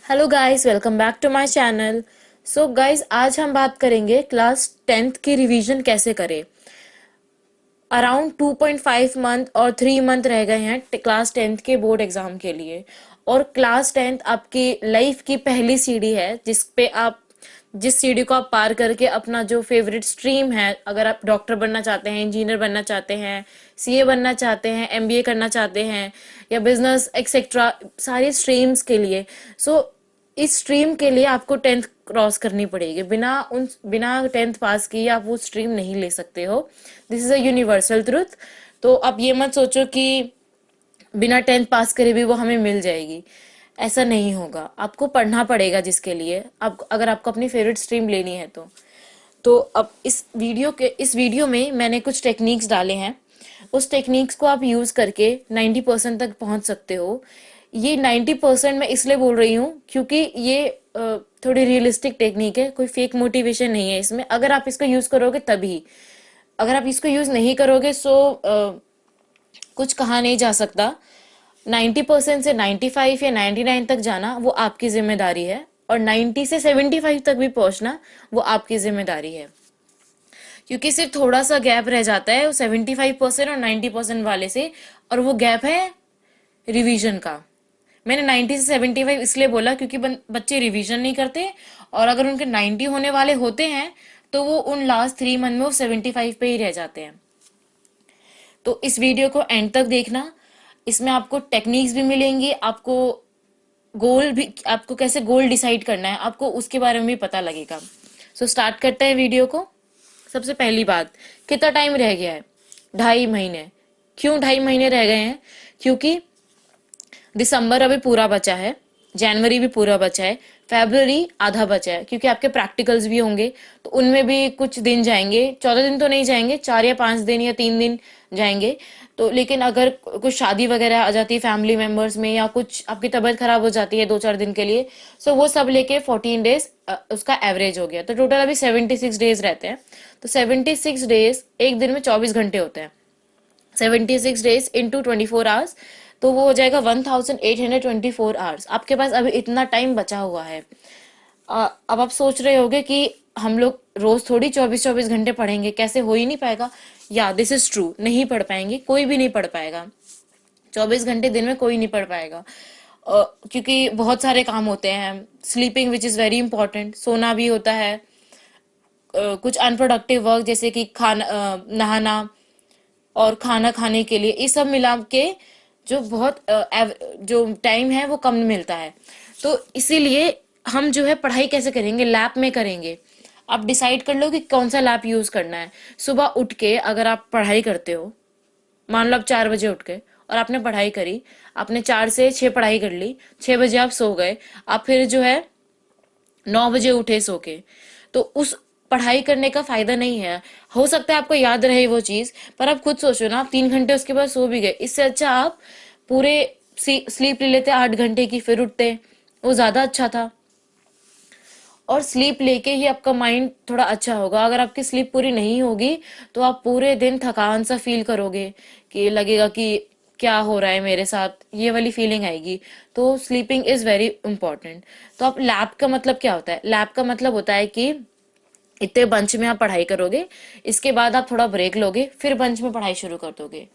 Hello guys, welcome back to my channel. So guys, आज हम बात करेंगे क्लास 10th की रिवीजन कैसे करें। अराउंड 2.5 मंथ और 3 मंथ रह गए हैं क्लास 10th के बोर्ड एग्जाम के लिए। और क्लास 10th आपकी लाइफ की पहली सीढ़ी है जिस सीढ़ी को आप पार करके अपना जो फेवरेट स्ट्रीम है, अगर आप डॉक्टर बनना चाहते हैं, इंजीनियर बनना चाहते हैं, सीए बनना चाहते हैं, एमबीए करना चाहते हैं या बिजनेस एक्सेट्रा, सारी स्ट्रीम्स के लिए। सो इस स्ट्रीम के लिए आपको 10th क्रॉस करनी पड़ेगी। बिना 10th पास किए आप वो स्ट्रीम नहीं ले सकते हो। This is a universal truth. तो आप ये मत सोचो कि बिना 10th पास करे भी वो हमें मिल जाएगी। ऐसा नहीं होगा, आपको पढ़ना पड़ेगा जिसके लिए आप, अगर आपको अपनी फेवरेट स्ट्रीम लेनी है तो अब इस वीडियो में मैंने कुछ टेक्निक्स डाले हैं। उस टेक्निक्स को आप यूज करके 90% तक पहुंच सकते हो। ये 90% मैं इसलिए बोल रही हूँ क्योंकि ये थोड़ी रियलिस्टिक टेक्निक है, कोई फेक मोटिवेशन नहीं है इसमें। अगर आप इसको यूज करोगे तभी, अगर आप इसको यूज नहीं करोगे कुछ कहा नहीं जा सकता। 90% से 95 या 99 तक जाना वो आपकी जिम्मेदारी है, और 90 से 75 तक भी पहुंचना वो आपकी जिम्मेदारी है। क्योंकि सिर्फ थोड़ा सा गैप रह जाता है 75% और 90% वाले से, और वो गैप है रिवीजन का। मैंने 90 से 75 इसलिए बोला क्योंकि बच्चे रिवीजन नहीं करते, और अगर उनके 90 होने वाले होते हैं तो वो उन लास्ट 3 मंथ में वो 75 पे ही रह जाते हैं। तो इस वीडियो को एंड तक देखना, इसमें आपको टेक्निक्स भी मिलेंगी, आपको कैसे गोल डिसाइड करना है आपको उसके बारे में भी पता लगेगा। सो स्टार्ट करते हैं वीडियो को। सबसे पहली बात, कितना टाइम रह गया है? 2.5 महीने। क्यों 2.5 महीने रह गए हैं? क्योंकि दिसंबर अभी पूरा बचा है, जनवरी भी पूरा बचा है, फेब्रुवरी आधा बचा है, क्योंकि आपके प्रैक्टिकल्स भी होंगे तो उनमें भी कुछ दिन जाएंगे। 14 दिन तो नहीं जाएंगे, 4 या 5 दिन या 3 दिन जाएंगे। तो लेकिन अगर कुछ शादी वगैरह आ जाती है फैमिली मेंबर्स में, या कुछ आपकी तबीयत खराब हो जाती है 2-4 दिन के लिए, सो वो सब लेके 14 डेज उसका एवरेज हो गया। तो टोटल अभी 76 डेज रहते हैं। तो 76 डेज, एक दिन में 24 घंटे होते हैं। 76 डेज इंटू 24 आवर्स, तो वो हो जाएगा 1824 आवर्स। आपके पास अभी इतना टाइम बचा हुआ है। अब आप सोच रहे होगे कि हम लोग रोज थोड़ी 24-24 घंटे पढ़ेंगे, कैसे? हो ही नहीं पाएगा। या दिस इज ट्रू, नहीं पढ़ पाएंगे, कोई भी नहीं पढ़ पाएगा। 24 घंटे दिन में कोई नहीं पढ़ पाएगा। क्योंकि बहुत सारे काम होते हैं, sleeping which is very important, सोना भी होता है। कुछ अनप्रोडक्टिव वर्क जैसे कि खाना, नहाना और खाना खाने के लिए, ये सब मिला के जो जो टाइम है वो कम मिलता है। तो इसीलिए हम जो है पढ़ाई कैसे करेंगे? लैब में करेंगे। आप डिसाइड कर लो कि कौन सा लैब यूज करना है। सुबह उठ के अगर आप पढ़ाई करते हो, मान लो आप 4 बजे उठ गए और आपने पढ़ाई करी, आपने 4 से 6 पढ़ाई कर ली, 6 बजे आप सो गए, आप फिर जो है 9 बजे उठे सो के, तो उस पढ़ाई करने का फायदा नहीं है। हो सकता है आपको याद रहे वो चीज, पर आप खुद सोचो ना, आप 3 घंटे उसके बाद सो भी गए, इससे अच्छा आप पूरे स्लीप ले लेते 8 घंटे की, फिर उठते, वो ज्यादा अच्छा था। और स्लीप लेके ही आपका माइंड थोड़ा अच्छा होगा। अगर आपकी स्लीप पूरी नहीं होगी तो आप पूरे दिन थकान सा फील करोगे, कि लगेगा कि क्या हो रहा है मेरे साथ, ये वाली फीलिंग आएगी। तो स्लीपिंग इज वेरी इंपॉर्टेंट। तो आप लैब का मतलब क्या होता है? लैब का मतलब होता है कि इतने बंच में आप पढ़ाई करोगे, इसके बाद आप थोड़ा ब्रेक लोगे, फिर बंच में पढ़ाई शुरू कर दोगे।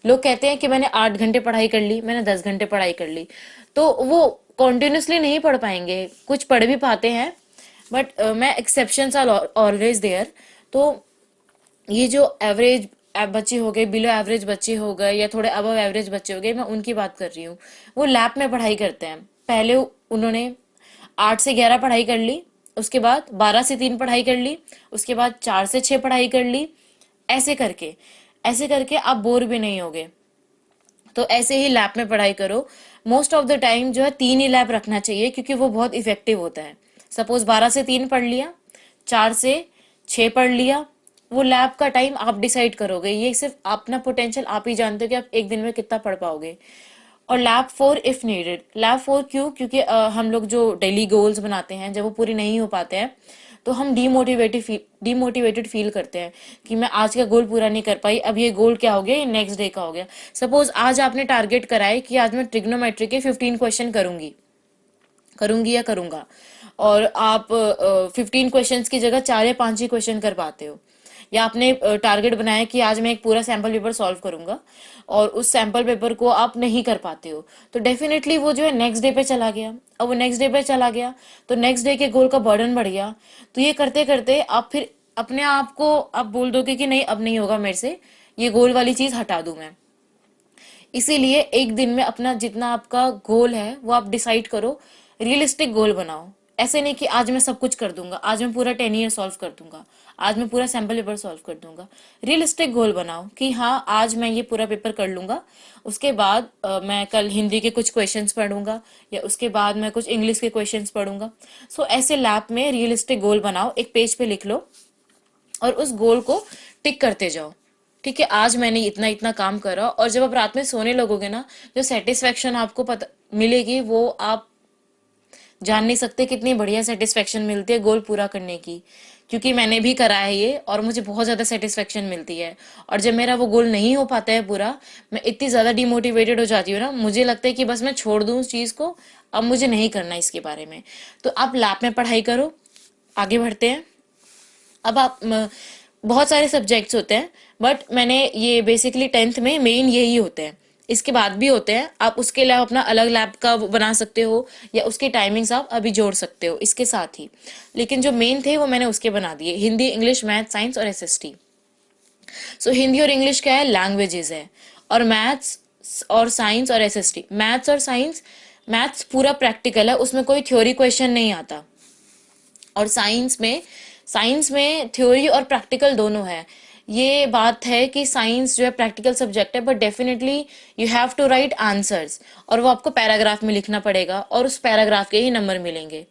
लोग कहते हैं कि मैंने 8 घंटे पढ़ाई कर ली, मैंने 10 घंटे पढ़ाई कर ली, तो वो कॉन्टिन्यूसली नहीं पढ़ पाएंगे। कुछ पढ़ भी पाते हैं, बट मैं एक्सेप्शन आर ऑलवेज देयर। तो ये जो एवरेज बच्चे हो गए, बिलो एवरेज बच्चे हो गए, या थोड़े अबव एवरेज बच्चे हो गए, मैं उनकी बात कर रही हूँ। वो लैब में पढ़ाई करते हैं। पहले उन्होंने 8 से 11 पढ़ाई कर ली, उसके बाद 12 से 3 पढ़ाई कर ली, उसके बाद 4 से 6 पढ़ाई कर ली। ऐसे करके आप बोर भी नहीं होगे। तो ऐसे ही लैब में पढ़ाई करो। मोस्ट ऑफ द टाइम जो है 3 ही लैब रखना चाहिए, क्योंकि वो बहुत इफेक्टिव होता है। सपोज 12 से 3 पढ़ लिया, 4 से 6 पढ़ लिया, वो लैब का टाइम आप डिसाइड करोगे। ये सिर्फ अपना पोटेंशियल आप ही जानते हो कि आप एक दिन में कितना पढ़ पाओगे। और लैब 4 इफ नीडेड। लैब 4 क्यों? क्योंकि हम लोग जो डेली गोल्स बनाते हैं, जब वो पूरे नहीं हो पाते हैं तो हम डिमोटिवेटेड फील करते हैं कि मैं आज का गोल पूरा नहीं कर पाई, अब ये गोल क्या हो गया, ये नेक्स्ट डे का हो गया। सपोज आज आपने टारगेट करा है कि आज मैं ट्रिग्नोमेट्री के 15 क्वेश्चन करूंगी, करूंगी या करूंगा, और आप 15 क्वेश्चंस की जगह 4 या 5 ही क्वेश्चन कर पाते हो, या आपने टारगेट बनाया कि आज मैं एक पूरा सैम्पल पेपर सॉल्व करूंगा और उस सैम्पल पेपर को आप नहीं कर पाते हो, तो डेफिनेटली वो जो है नेक्स्ट डे पे चला गया। अब वो नेक्स्ट डे पे चला गया तो नेक्स्ट डे के गोल का बर्डन बढ़ गया। तो ये करते करते आप फिर अपने आप को आप बोल दोगे कि नहीं अब नहीं होगा मेरे से, ये गोल वाली चीज हटा दूं मैं। इसीलिए एक दिन में अपना जितना आपका गोल है वो आप डिसाइड करो, रियलिस्टिक गोल बनाओ। ऐसे नहीं कि आज मैं सब कुछ कर दूंगा, आज मैं पूरा 10 ईयर सॉल्व कर दूंगा, आज मैं पूरा सैम्पल पेपर सॉल्व कर दूंगा। रियलिस्टिक गोल बनाओ कि हाँ आज मैं ये पूरा पेपर कर लूंगा, उसके बाद मैं कल हिंदी के कुछ क्वेश्चंस पढ़ूंगा, या उसके बाद मैं कुछ इंग्लिश के क्वेश्चंस पढ़ूंगा। सो ऐसे लैब में रियलिस्टिक गोल बनाओ, एक पेज पे लिख लो और उस गोल को टिक करते जाओ। ठीक है, आज मैंने इतना इतना काम करा, और जब आप रात में सोने लगोगे ना, जो सेटिस्फेक्शन आपको पता मिलेगी वो आप जान नहीं सकते कितनी बढ़िया सेटिस्फेक्शन मिलती है गोल पूरा करने की। क्योंकि मैंने भी करा है ये और मुझे बहुत ज्यादा सेटिस्फेक्शन मिलती है। और जब मेरा वो गोल नहीं हो पाता है पूरा, मैं इतनी ज्यादा डिमोटिवेटेड हो जाती हूँ ना, मुझे लगता है कि बस मैं छोड़ दूं उस चीज को, अब मुझे नहीं करना इसके बारे में। तो आप लैब में पढ़ाई करो। आगे बढ़ते हैं। अब आप बहुत सारे सब्जेक्ट्स होते हैं, बट मैंने ये बेसिकली 10th में मेन यही होते हैं। इसके बाद भी होते हैं, आप उसके लिए अपना अलग लैब का वो बना सकते हो, या उसकी टाइमिंग्स आप अभी जोड़ सकते हो इसके साथ ही। लेकिन जो मेन थे वो मैंने उसके बना दिए, हिंदी, इंग्लिश, मैथ, साइंस और एसएसटी। सो हिंदी और इंग्लिश क्या है, लैंग्वेजेस है। और मैथ्स और साइंस और एसएसटी, मैथ्स और साइंस, मैथ्स पूरा प्रैक्टिकल है, उसमें कोई थ्योरी क्वेश्चन नहीं आता। और साइंस में थ्योरी और प्रैक्टिकल दोनों है। ये बात है कि साइंस जो है प्रैक्टिकल सब्जेक्ट है, but definitely you have to write answers, और वो आपको पैराग्राफ में लिखना पड़ेगा और उस पैराग्राफ के ही नंबर मिलेंगे।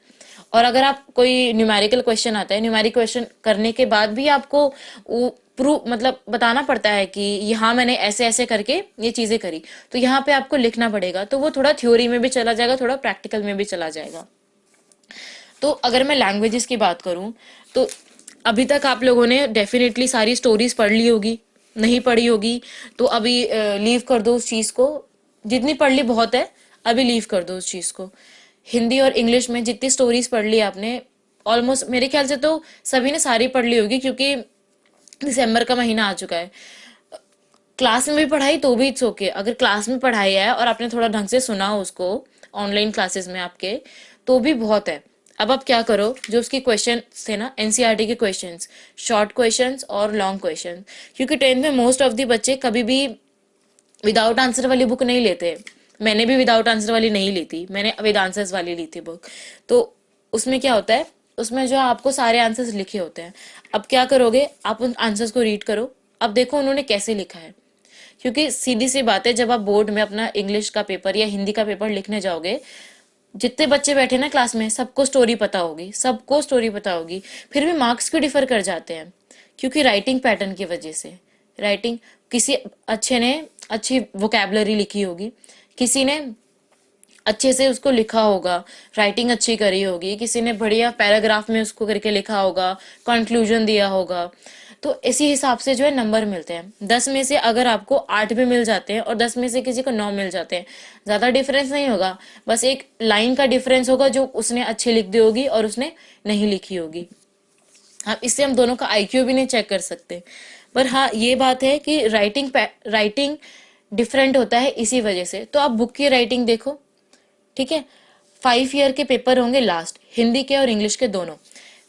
और अगर आप कोई न्यूमेरिकल क्वेश्चन आता है, न्यूमेरिक क्वेश्चन करने के बाद भी आपको प्रूव मतलब बताना पड़ता है कि यहाँ मैंने ऐसे ऐसे करके ये चीजें करी, तो यहाँ पे आपको लिखना पड़ेगा। तो वो थोड़ा थ्योरी में भी चला जाएगा, थोड़ा प्रैक्टिकल में भी चला जाएगा। तो अगर मैं लैंग्वेजेस की बात करूं, तो अभी तक आप लोगों ने डेफिनेटली सारी स्टोरीज पढ़ ली होगी, नहीं पढ़ी होगी तो अभी लीव कर दो उस चीज को। जितनी पढ़ ली बहुत है, अभी लीव कर दो उस चीज को। हिंदी और इंग्लिश में जितनी स्टोरीज पढ़ ली आपने, ऑलमोस्ट मेरे ख्याल से तो सभी ने सारी पढ़ ली होगी, क्योंकि दिसंबर का महीना आ चुका है। क्लास में भी पढ़ाई तो भी इट्स ओके, अगर क्लास में पढ़ाई है और आपने थोड़ा ढंग से सुना उसको ऑनलाइन क्लासेस में आपके, तो भी बहुत है। अब आप क्या करो, जो उसके क्वेश्चन थे ना एनसीईआरटी के क्वेश्चंस, शॉर्ट क्वेश्चंस और लॉन्ग क्वेश्चन, क्योंकि 10th में मोस्ट ऑफ दी बच्चे कभी भी विदाउट आंसर वाली बुक नहीं लेते। मैंने भी विदाउट आंसर वाली नहीं ली थी, मैंने विद आंसर्स वाली ली थी बुक। तो उसमें क्या होता है, उसमें जो आपको सारे आंसर्स लिखे होते हैं। अब क्या करोगे, आप उन आंसर्स को रीड करो, अब देखो उन्होंने कैसे लिखा है। क्योंकि सीधी सी बात है, जब आप बोर्ड में अपना इंग्लिश का पेपर या हिंदी का पेपर लिखने जाओगे, जितने बच्चे बैठे ना क्लास में सबको स्टोरी पता होगी, सबको स्टोरी पता होगी, फिर भी मार्क्स क्यों डिफर कर जाते हैं? क्योंकि राइटिंग पैटर्न की वजह से। राइटिंग, किसी अच्छे ने अच्छी वोकैबलरी लिखी होगी, किसी ने अच्छे से उसको लिखा होगा, राइटिंग अच्छी करी होगी, किसी ने बढ़िया पैराग्राफ में उसको करके लिखा होगा, कंक्लूजन दिया होगा। तो इसी हिसाब से जो है नंबर मिलते हैं। 10 में से अगर आपको 8 भी मिल जाते हैं और 10 में से किसी को 9 मिल जाते हैं, ज्यादा डिफरेंस नहीं होगा, बस एक लाइन का डिफरेंस होगा जो उसने अच्छी लिख दी होगी और उसने नहीं लिखी होगी। अब इससे हम दोनों का आईक्यू भी नहीं चेक कर सकते। पर हाँ ये बात है कि राइटिंग डिफरेंट होता है इसी वजह से। तो आप बुक की राइटिंग देखो, ठीक है। 5 ईयर के पेपर होंगे लास्ट, हिंदी के और इंग्लिश के दोनों।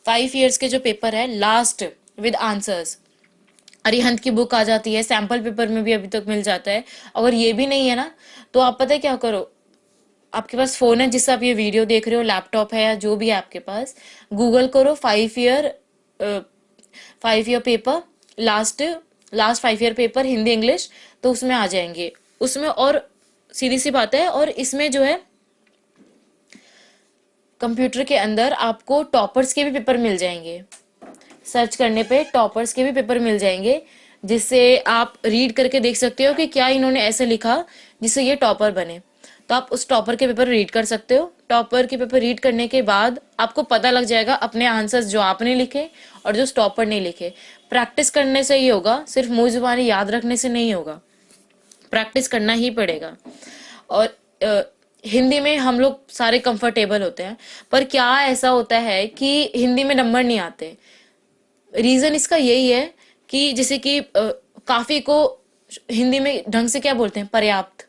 5 ईयर्स के जो पेपर है लास्ट विद आंसर्स, अरिहंत की बुक आ जाती है, सैंपल पेपर में भी अभी तक मिल जाता है। अगर ये भी नहीं है ना, तो आप पता है क्या करो, आपके पास फोन है जिससे आप ये वीडियो देख रहे हो, लैपटॉप है या जो भी है आपके पास, गूगल करो 5 year paper, last last 5 year paper Hindi English, तो उसमें आ जाएंगे उसमें। और सीधी सी बात है, और इसमें जो है कंप्यूटर के अंदर आपको टॉपर्स के भी पेपर मिल जाएंगे। सर्च करने पे टॉपर्स के भी पेपर मिल जाएंगे, जिससे आप रीड करके देख सकते हो कि क्या इन्होंने ऐसे लिखा जिससे ये टॉपर बने। तो आप उस टॉपर के पेपर रीड कर सकते हो। टॉपर के पेपर रीड करने के बाद आपको पता लग जाएगा अपने आंसर्स जो आपने लिखे और जो टॉपर ने लिखे। प्रैक्टिस करने से ही होगा, सिर्फ मुंह जुबानी याद रखने से नहीं होगा, प्रैक्टिस करना ही पड़ेगा। और हिंदी में हम लोग सारे कंफर्टेबल होते हैं, पर क्या ऐसा होता है कि हिंदी में नंबर नहीं आते। रीजन इसका यही है कि जैसे कि काफी को हिंदी में ढंग से क्या बोलते हैं, पर्याप्त।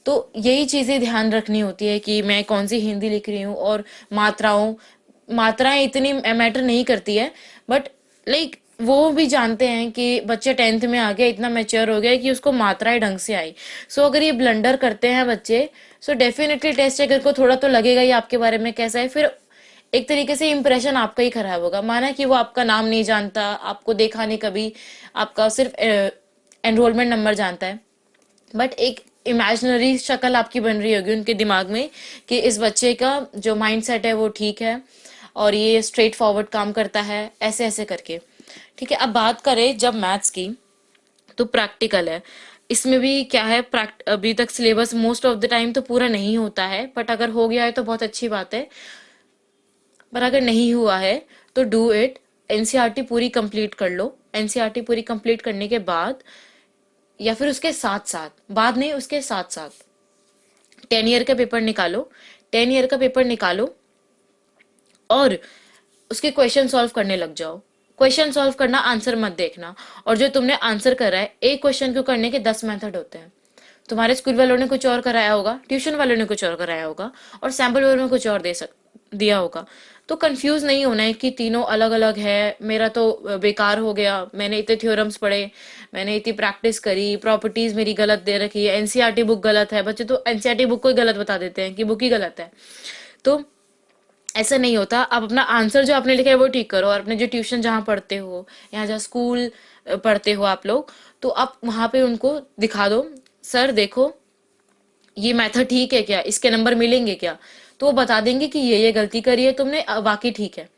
तो यही चीजें ध्यान रखनी होती है कि मैं कौन सी हिंदी लिख रही हूँ। और मात्राओं मात्राएं इतनी मैटर नहीं करती है, बट लाइक वो भी जानते हैं कि बच्चे 10th में आ गया, इतना मैच्योर हो गया कि उसको मात्राएं ढंग से आई। सो अगर ये ब्लंडर करते हैं बच्चे, सो डेफिनेटली टेस्ट टेकर को थोड़ा तो लगेगा ही आपके बारे में कैसा है। फिर एक तरीके से इंप्रेशन आपका ही खराब होगा। माना कि वो आपका नाम नहीं जानता, आपको देखा नहीं कभी, आपका सिर्फ एनरोलमेंट नंबर जानता है, बट एक इमेजिनरी शक्ल आपकी बन रही होगी उनके दिमाग में कि इस बच्चे का जो माइंड सेट है वो ठीक है और ये स्ट्रेट फॉरवर्ड काम करता है, ऐसे ऐसे करके। ठीक है, अब बात करें जब मैथ्स की, तो प्रैक्टिकल है। इसमें भी क्या है, अभी तक syllabus most of the time तो पूरा नहीं होता है, बट अगर हो गया है तो बहुत अच्छी बात है। पर अगर नहीं हुआ है तो डू इट, एनसीईआरटी पूरी कंप्लीट कर लो। एनसीईआरटी पूरी कंप्लीट करने के बाद या फिर उसके साथ साथ, बाद नहीं उसके साथ साथ 10 ईयर का पेपर निकालो। 10 ईयर का पेपर निकालो और उसके क्वेश्चन सॉल्व करने लग जाओ। क्वेश्चन सॉल्व करना, आंसर मत देखना। और जो तुमने आंसर करा है, एक क्वेश्चन को करने के 10 मेथड होते हैं। तुम्हारे स्कूल वालों ने कुछ और कराया होगा, ट्यूशन वालों ने कुछ और कराया होगा, और सैम्पल पेपर में कुछ और दिया होगा। तो कंफ्यूज नहीं होना है कि तीनों अलग अलग है, मेरा तो बेकार हो गया, मैंने इतने थ्योरम्स पढ़े, मैंने इतनी प्रैक्टिस करी, प्रॉपर्टीज मेरी गलत दे रखी है, एनसीईआरटी बुक गलत है। बच्चे तो एनसीईआरटी बुक को ही गलत बता देते हैं कि बुक ही गलत है। तो ऐसा नहीं होता। आप अपना आंसर जो आपने लिखा है वो ठीक करो, और अपने जो ट्यूशन जहाँ पढ़ते हो या जहाँ स्कूल पढ़ते हो आप लोग, तो आप वहां पे उनको दिखा दो, सर देखो ये मेथड ठीक है क्या, इसके नंबर मिलेंगे क्या। तो वो बता देंगे कि ये गलती करी है तुमने, वाकई ठीक है।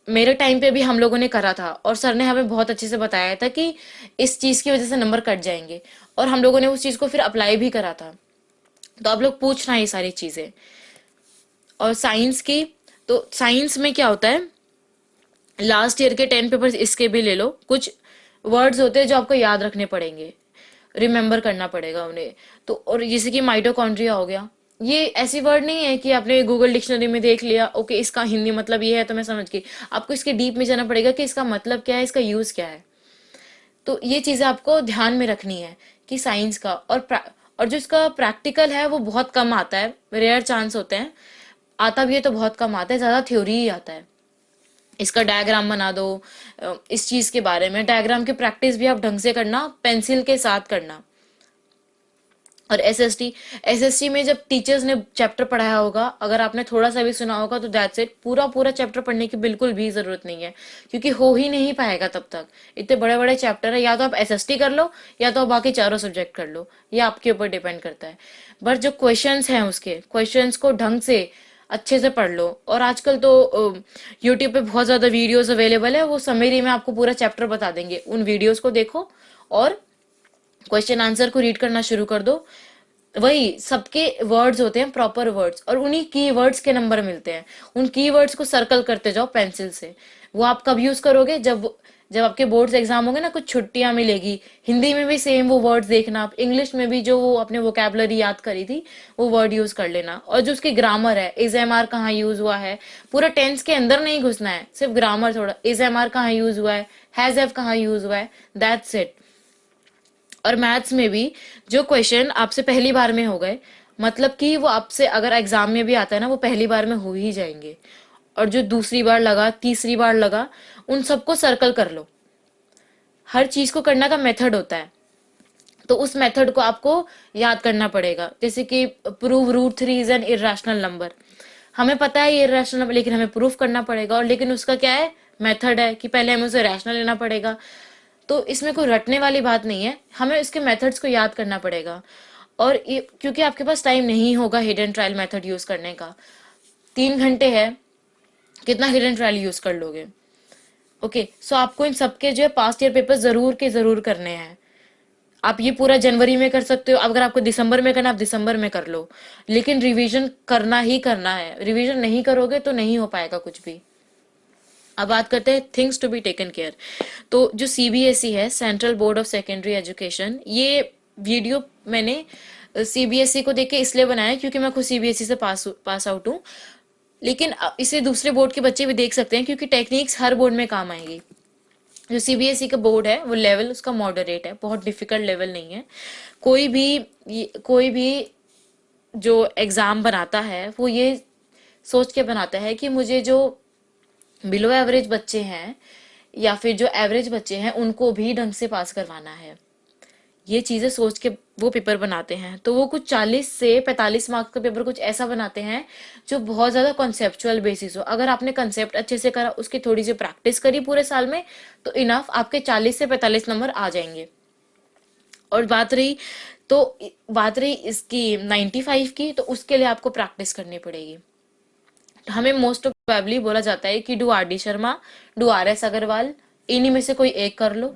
मेरे टाइम पे भी हम लोगों ने करा था और सर ने हमें बहुत अच्छे से बताया था कि इस चीज की वजह से नंबर कट जाएंगे, और हम लोगों ने उस चीज को फिर अप्लाई भी करा था। तो आप लोग पूछना ये सारी चीजें। और साइंस की, तो साइंस में क्या होता है, लास्ट ईयर के 10 पेपर्स इसके भी ले लो। कुछ वर्ड्स होते हैं जो आपको याद रखने पड़ेंगे, रिमेम्बर करना पड़ेगा उन्हें। तो और जैसे कि माइटोकॉन्ड्रिया हो गया, ये ऐसी वर्ड नहीं है कि आपने गूगल डिक्शनरी में देख लिया, ओके इसका हिंदी मतलब ये है तो मैं समझ गई। आपको इसके डीप में जाना पड़ेगा कि इसका मतलब क्या है, इसका यूज क्या है। तो ये चीजें आपको ध्यान में रखनी है कि साइंस का। और जो इसका प्रैक्टिकल है वो बहुत कम आता है, रेयर चांस होते हैं। आता भी है तो बहुत कम आता है, ज्यादा थ्योरी ही आता है। इसका डायग्राम बना दो, इस चीज के बारे में डायग्राम की प्रैक्टिस भी आप ढंग से करना, पेंसिल के साथ करना। और एसएसटी, एसएसटी में जब टीचर्स ने चैप्टर पढ़ाया होगा, अगर आपने थोड़ा सा भी सुना होगा तो दैट्स इट। पूरा पूरा चैप्टर पढ़ने की बिल्कुल भी जरूरत नहीं है, क्योंकि हो ही नहीं पाएगा तब तक। इतने बड़े बड़े चैप्टर है, या तो आप एसएसटी कर लो या तो बाकी चारों सब्जेक्ट कर लो, ये आपके ऊपर डिपेंड करता है। बट जो क्वेश्चंस हैं उसके क्वेश्चंस को ढंग से अच्छे से पढ़ लो। और आजकल तो यूट्यूब पे बहुत ज्यादा वीडियोस अवेलेबल है, वो समरी में आपको पूरा चैप्टर बता देंगे। उन वीडियोस को देखो और क्वेश्चन आंसर को रीड करना शुरू कर दो। वही सबके वर्ड्स होते हैं, प्रॉपर वर्ड्स, और उन्हीं की वर्ड्स के नंबर मिलते हैं। उन की वर्ड्स को सर्कल करते जाओ पेंसिल से। वो आप कब यूज करोगे, जब जब आपके बोर्ड्स एग्जाम होंगे ना, कुछ छुट्टियां मिलेगी। हिंदी में भी सेम वो वर्ड्स देखना आप, इंग्लिश में भी जो वो अपने वोकैबलरी याद करी थी वो वर्ड यूज कर लेना। और जो उसकी ग्रामर है, इज एम आर कहाँ यूज हुआ है, पूरा टेंस के अंदर नहीं घुसना है, सिर्फ ग्रामर थोड़ा, इज एम आर कहाँ यूज हुआ है, हैज हैव कहाँ यूज हुआ है, दैट्स इट। और मैथ्स में भी जो क्वेश्चन आपसे पहली बार में हो गए, मतलब कि वो आपसे अगर एग्जाम में भी आता है ना, वो पहली बार में हो ही जाएंगे। और जो दूसरी बार लगा, तीसरी बार लगा, उन सबको सर्कल कर लो। हर चीज को करने का मेथड होता है, तो उस मेथड को आपको याद करना पड़ेगा। जैसे कि prove root 3 is an irrational number, हमें पता है ये इरेशनल नंबर, लेकिन हमें प्रूफ करना पड़ेगा। और लेकिन उसका क्या है, मेथड है कि पहले हमें उसे रैशनल लेना पड़ेगा। तो इसमें कोई रटने वाली बात नहीं है, हमें इसके मेथड्स को याद करना पड़ेगा। और क्योंकि आपके पास टाइम नहीं होगा हिडन ट्रायल मेथड यूज करने का, 3 घंटे है, कितना हिडन ट्रायल यूज कर लोगे। ओके, सो आपको इन सबके जो है पास्ट ईयर पेपर जरूर के जरूर करने हैं। आप ये पूरा जनवरी में कर सकते हो, अगर आपको दिसंबर में करना आप दिसंबर में कर लो, लेकिन रिवीजन करना ही करना है। रिवीजन नहीं करोगे तो नहीं हो पाएगा कुछ भी। अब बात करते हैं things to be taken care. तो जो सीबीएसई है, central board of secondary education, ये वीडियो मैंने सीबीएसई को देख के इसलिए बनाया क्योंकि मैं खुद सीबीएसई से पास आउट हूँ, लेकिन इसे दूसरे बोर्ड के बच्चे भी देख सकते हैं क्योंकि टेक्निक्स हर बोर्ड में काम आएंगी। जो सीबीएसई का बोर्ड है वो लेवल उसका मॉडरेट है, बहुत डिफिकल्ट लेवल नहीं है। कोई भी जो एग्जाम बनाता है वो ये सोच के बनाता है कि मुझे जो बिलो एवरेज बच्चे हैं या फिर जो एवरेज बच्चे हैं उनको भी ढंग से पास करवाना है। ये चीजें सोच के वो पेपर बनाते हैं, तो वो कुछ 40 से 45 मार्क्स का पेपर कुछ ऐसा बनाते हैं जो बहुत ज्यादा कॉन्सेप्चुअल बेसिस हो। अगर आपने कंसेप्ट अच्छे से करा, उसकी थोड़ी सी प्रैक्टिस करी पूरे साल में, तो इनफ आपके 40 से 45 नंबर आ जाएंगे। और बात रही इसकी 95 की, तो उसके लिए आपको प्रैक्टिस करनी पड़ेगी। हमें मोस्ट प्रोबेबली बोला जाता है कि do R D Sharma, do R S Agarwal, इन्हीं में से कोई एक कर लो।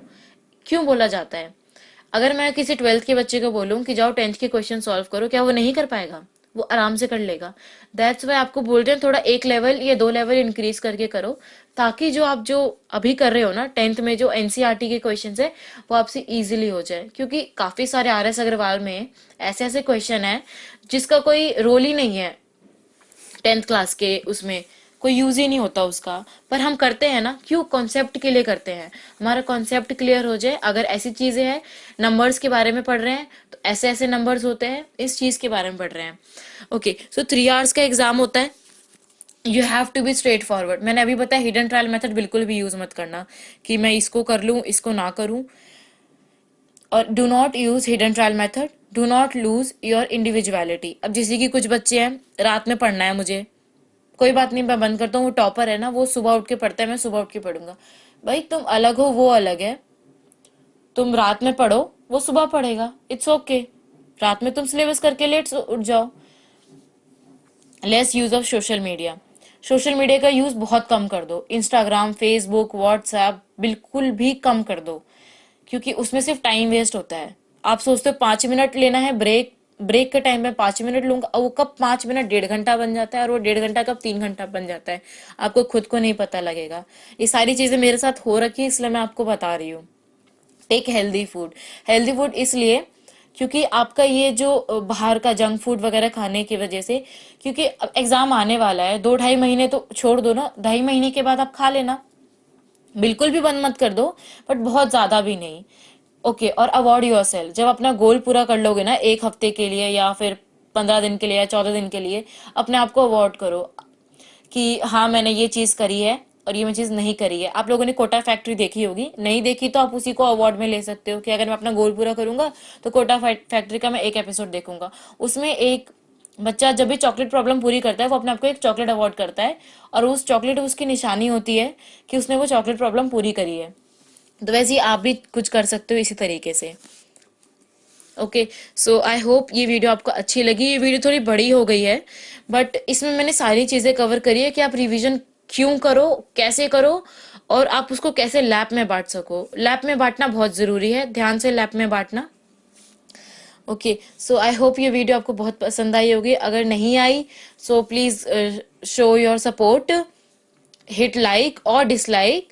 क्यों बोला जाता है? अगर मैं किसी 12th के बच्चे को बोलूं कि जाओ 10th के क्वेश्चन सॉल्व करो, क्या वो नहीं कर पाएगा? वो आराम से कर लेगा। दैट्स वाई आपको बोल रहे हैं थोड़ा एक लेवल या 2 लेवल इंक्रीज करके करो, ताकि जो अभी कर रहे हो ना 10th में, जो एनसीईआरटी के क्वेश्चन है वो आपसे इजीली हो जाए। क्योंकि काफी सारे आर एस अग्रवाल में ऐसे ऐसे क्वेश्चन है जिसका कोई रोल ही नहीं है 10th क्लास के, उसमें कोई यूज ही नहीं होता उसका, पर हम करते हैं ना। क्यों? कॉन्सेप्ट के लिए करते हैं, हमारा कॉन्सेप्ट क्लियर हो जाए। अगर ऐसी चीजें हैं, नंबर्स के बारे में पढ़ रहे हैं तो ऐसे ऐसे नंबर्स होते हैं, इस चीज के बारे में पढ़ रहे हैं। ओके, सो 3 आवर्स का एग्जाम होता है। You have to be straight forward. मैंने अभी बताया हिडन ट्रायल मेथड बिल्कुल भी यूज मत करना कि मैं इसको कर लूं इसको ना करूं। और do not use hidden trial method, do not lose your individuality. अब जैसे कि कुछ बच्चे हैं, रात में पढ़ना है मुझे, कोई बात नहीं मैं बंद करता हूँ। वो टॉपर है ना, वो सुबह उठ के पढ़ता है, मैं सुबह उठ के पढ़ूंगा। भाई तुम अलग हो, वो अलग है। तुम रात में पढ़ो, वो सुबह पढ़ेगा, इट्स ओके। रात में तुम सिलेबस करके लेट उठ जाओ। Less use of social media. Social media का यूज बहुत कम कर दो। इंस्टाग्राम, फेसबुक, व्हाट्सएप बिल्कुल भी कम कर दो, क्योंकि उसमें सिर्फ टाइम वेस्ट होता है। आप सोचते हो 5 मिनट लेना है ब्रेक, ब्रेक के टाइम में 5 मिनट लूंगा, और वो कब 5 मिनट 1.5 घंटा बन जाता है, और वो 1.5 घंटा कब 3 घंटा बन जाता है, आपको खुद को नहीं पता लगेगा। ये सारी चीजें मेरे साथ हो रखी है, इसलिए मैं आपको बता रही हूँ। Take healthy food. Healthy food इसलिए क्योंकि आपका ये जो बाहर का जंक फूड वगैरह खाने की वजह से, क्योंकि अब एग्जाम आने वाला है, 2-2.5 महीने तो छोड़ दो ना, 2.5 महीने के बाद आप खा लेना। बिल्कुल भी बंद मत कर दो, बट बहुत ज्यादा भी नहीं। ओके, और अवॉर्ड योर सेल्फ। जब अपना गोल पूरा कर लोगे ना, 1 हफ्ते के लिए या फिर 15 दिन के लिए या 14 दिन के लिए, अपने आप को अवॉर्ड करो कि हाँ मैंने ये चीज करी है और ये मैं चीज नहीं करी है। आप लोगों ने कोटा फैक्ट्री देखी होगी, नहीं देखी तो आप उसी को अवार्ड में ले सकते हो कि अगर मैं अपना गोल पूरा करूंगा तो कोटा फैक्ट्री का मैं एक एपिसोड देखूंगा। उसमें एक बच्चा जब भी चॉकलेट प्रॉब्लम पूरी करता है, वो अपने आप को एक चॉकलेट अवार्ड करता है, और उस चॉकलेट उसकी निशानी होती है कि उसने वो चॉकलेट प्रॉब्लम पूरी करी है। तो वैसे ही आप भी कुछ कर सकते हो इसी तरीके से। ओके, सो आई होप ये वीडियो आपको अच्छी लगी। ये वीडियो थोड़ी बड़ी हो गई है, बट इसमें मैंने सारी चीजें कवर करी है कि आप रिवीजन क्यों करो, कैसे करो, और आप उसको कैसे लैब में बांट सको। लैब में बांटना बहुत जरूरी है, ध्यान से लैब में बांटना। ओके, सो आई होप ये वीडियो आपको बहुत पसंद आई होगी। अगर नहीं आई so please show your support, hit like और dislike,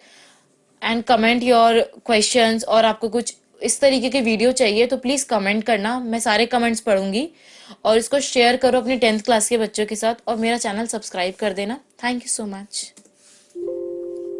and comment your questions. और आपको कुछ इस तरीके के वीडियो चाहिए तो प्लीज कमेंट करना, मैं सारे कमेंट्स पढ़ूंगी। और इसको शेयर करो अपने 10th क्लास के बच्चों के साथ, और मेरा चैनल सब्सक्राइब कर देना। Thank you so much.